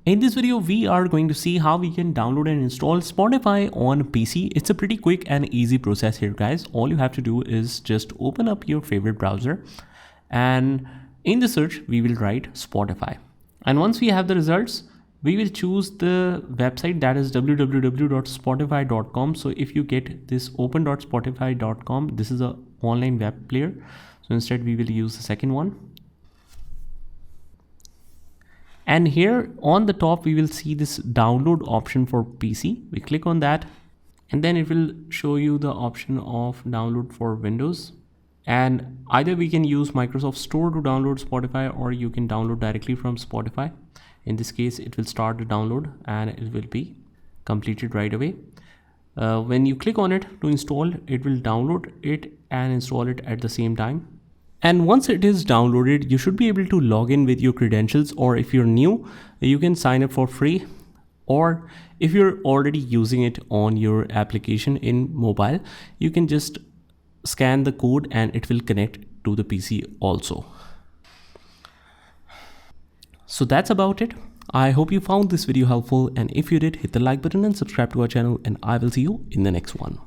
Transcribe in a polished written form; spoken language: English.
In this video, we are going to see how we can download and install Spotify on PC. It's a pretty quick and easy process here, guys. All you have to do is just open up your favorite browser, and in the search, we will write Spotify. And once we have the results, we will choose the website, that is www.spotify.com. So if you get this open.spotify.com, this is a online web player. So instead we will use the second one. And here on the top, we will see this download option for PC. We click on that, and then it will show you the option of download for Windows. And either we can use Microsoft Store to download Spotify, or you can download directly from Spotify. In this case, it will start the download and it will be completed right away. When you click on it to install, it will download it and install it at the same time. And once it is downloaded, you should be able to log in with your credentials, or if you're new, you can sign up for free. Or if you're already using it on your application in mobile, you can just scan the code and it will connect to the PC also. So that's about it. I hope you found this video helpful, and if you did, hit the like button and subscribe to our channel, and I will see you in the next one.